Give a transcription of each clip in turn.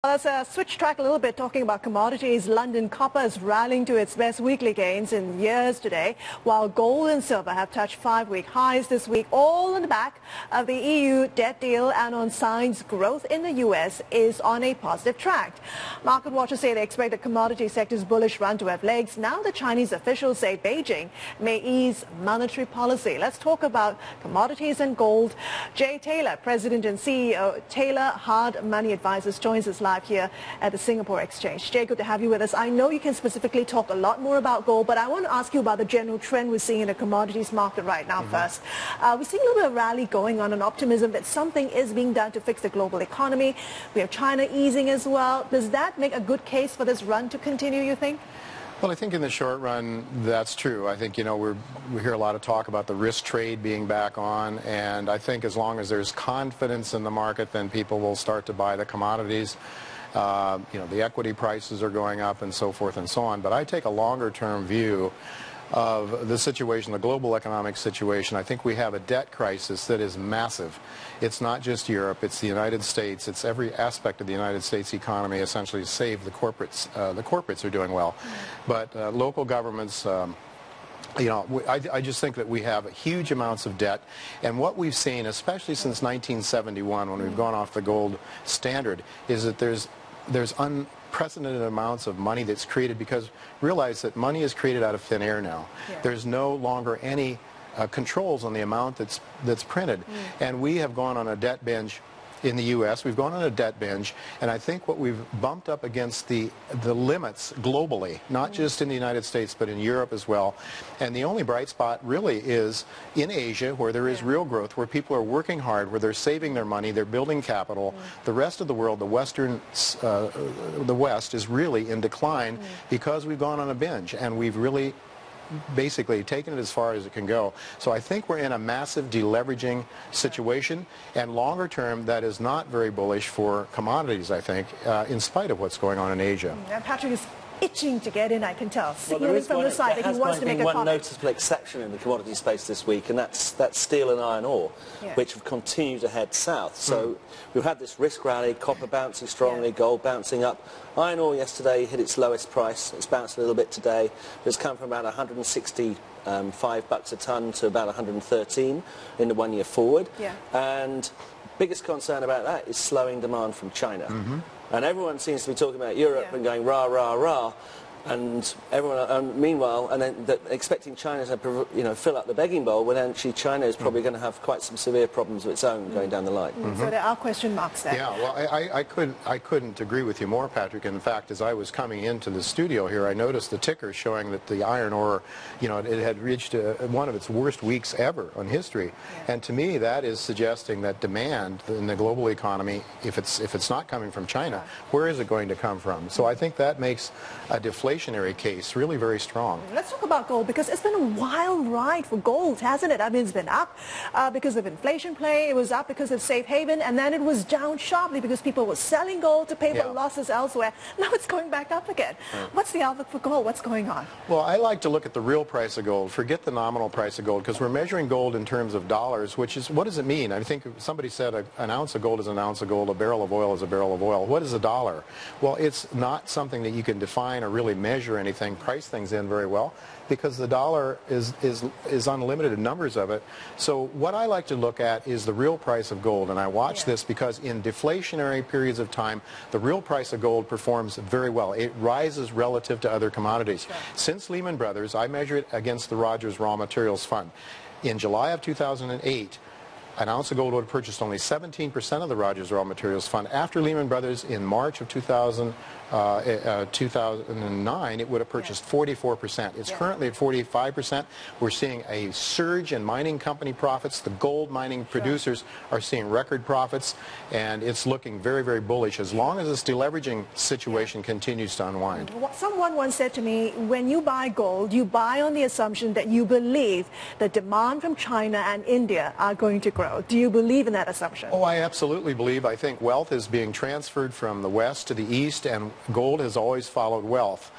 Let's switch track a little bit, talking about commodities. London copper is rallying to its best weekly gains in years today, while gold and silver have touched 5-week highs this week, all on the back of the EU debt deal and on signs growth in the U.S. is on a positive track. Market watchers say they expect the commodity sector's bullish run to have legs now the Chinese officials say Beijing may ease monetary policy. Let's talk about commodities and gold. Jay Taylor, President and CEO, Taylor Hard Money Advisors, joins us live here at the Singapore Exchange. Jay, good to have you with us. I know you can specifically talk a lot more about gold, but I want to ask you about the general trend we're seeing in the commodities market right now first. We're seeing a little bit of rally going on, and optimism that something is being done to fix the global economy. We have China easing as well. Does that make a good case for this run to continue, you think? Well, I think in the short run, that's true. I think, we hear a lot of talk about the risk trade being back on, and I think as long as there's confidence in the market, then people will start to buy the commodities. The equity prices are going up and so forth and so on. But I take a longer-term view of the situation, the global economic situation. I think we have a debt crisis that is massive. It's not just Europe, it's the United States, it's every aspect of the United States economy essentially save the corporates. The corporates are doing well, but local governments, I just think that we have huge amounts of debt, and what we've seen, especially since 1971 when we've gone off the gold standard, is that there's unprecedented amounts of money that's created, because realize that money is created out of thin air now. Yeah. There's no longer any controls on the amount that's printed, and we have gone on a debt binge in the U.S. We've gone on a debt binge, and I think what we've bumped up against the limits globally, not just in the United States, but in Europe as well. And the only bright spot really is in Asia, where there is real growth, where people are working hard, where they're saving their money, they're building capital. The rest of the world, the West is really in decline because we've gone on a binge, and we've really basically taken it as far as it can go. So I think we're in a massive deleveraging situation, and longer term that is not very bullish for commodities, I think, in spite of what's going on in Asia. Patrick is itching to get in, I can tell. Signaling from the side that he wants to make a comment. One noticeable exception in the commodity space this week, and that's steel and iron ore, which have continued to head south. So we've had this risk rally, copper bouncing strongly, gold bouncing up. Iron ore yesterday hit its lowest price. It's bounced a little bit today. It's come from about $165 a ton to about 113 in the 1 year forward. And biggest concern about that is slowing demand from China. And everyone seems to be talking about Europe and going rah, rah, rah. And everyone, meanwhile, and then expecting China to, fill up the begging bowl, when actually China is probably going to have quite some severe problems of its own going down the line. So there are question marks there. Yeah, well, I couldn't agree with you more, Patrick. In fact, as I was coming into the studio here, I noticed the ticker showing that the iron ore, it had reached one of its worst weeks ever in history. And to me, that is suggesting that demand in the global economy, if it's not coming from China, where is it going to come from? So I think that makes a deflationary case really very strong. Let's talk about gold, because it's been a wild ride for gold, hasn't it? I mean, it's been up because of inflation play, it was up because of safe haven, and then it was down sharply because people were selling gold to pay for losses elsewhere. Now it's going back up again. What's the outlook for gold? What's going on? Well, I like to look at the real price of gold, forget the nominal price of gold, because we're measuring gold in terms of dollars, which is, what does it mean? I think somebody said an ounce of gold is an ounce of gold, a barrel of oil is a barrel of oil. What is a dollar? Well, it's not something that you can define or really measure anything, price things in very well, because the dollar is unlimited in numbers of it. So what I like to look at is the real price of gold, and I watch this because in deflationary periods of time, the real price of gold performs very well. It rises relative to other commodities. Since Lehman Brothers, I measure it against the Rogers Raw Materials Fund. In July of 2008, an ounce of gold would have purchased only 17% of the Rogers Raw Materials Fund. After Lehman Brothers, in March of 2009, it would have purchased 44%. It's currently at 45%. We're seeing a surge in mining company profits. The gold mining producers are seeing record profits, and it's looking very, very bullish as long as this deleveraging situation continues to unwind. Someone once said to me, when you buy gold, you buy on the assumption that you believe the demand from China and India are going to grow. Do you believe in that assumption? Oh, I absolutely believe. I think wealth is being transferred from the West to the East, and gold has always followed wealth.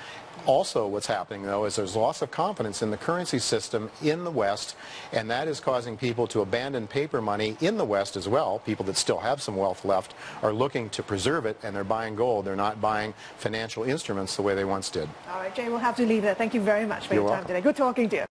Also, what's happening, though, is there's loss of confidence in the currency system in the West, and that is causing people to abandon paper money in the West as well. People that still have some wealth left are looking to preserve it, and they're buying gold. They're not buying financial instruments the way they once did. All right, Jay, we'll have to leave there. Thank you very much for your time today. Good talking to you.